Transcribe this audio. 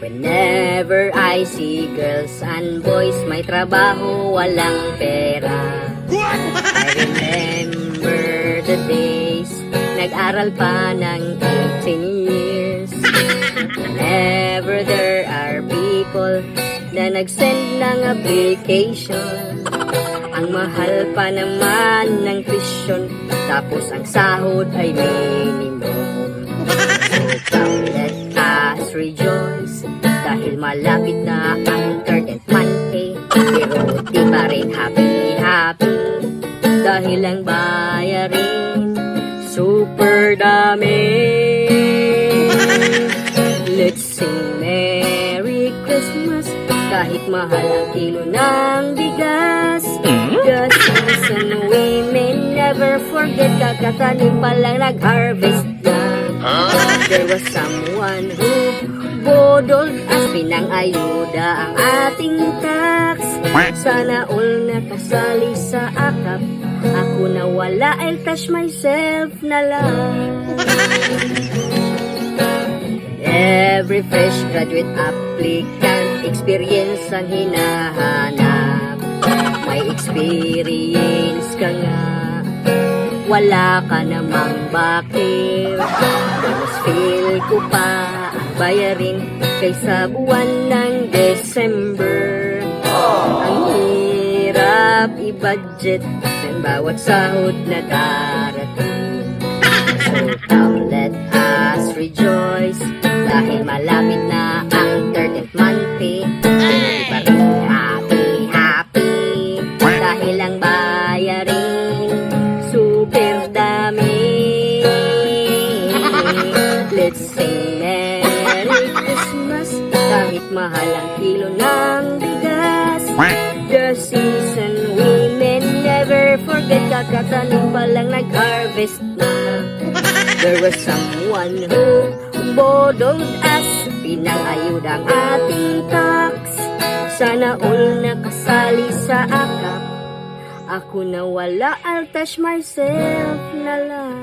Whenever I see girls and boys, may trabaho, walang pera. I remember the days, nag-aral pa ng 18 years. Whenever there are people na nag-send ng application, ang mahal pa naman ng tuition, tapos ang sahod ay minimum. So come let us rejoice, dahil malapit na ang 13th Monday. Pero di pa rin happy, dahil ang bayarin super dami. Let's sing Merry Christmas, kahit mahal ang kilo ng bigas. The season we may never forget, kakatanim pa lang nag-harvest na. There was someone who bodoled at pinang-ayuda ang ating tax. Sana all nakasali sa akap, ako na wala, I'll touch myself na lang. Every fresh graduate applicant, experience ang hinahanap. May experience ka nga, wala ka namang bakit. Mas feel ko pa ang bayarin kaysa buwan ng December. Ang hirap i-budget ng bawat sahod na darating. So come let us rejoice, dahil malapit na ang 13th Monday. Hindi pa rin happy, dahil ang bayarin super dami. Let's sing Merry Christmas, kahit mahal ang kilo ng bigas. The season we may never forget, kakatanim pa lang nag-harvest na. There was someone who bodoled us, pinang-ayuda ang ating tax. Sana all nakasali sa akap, ako na wala, I'll touch myself na lang.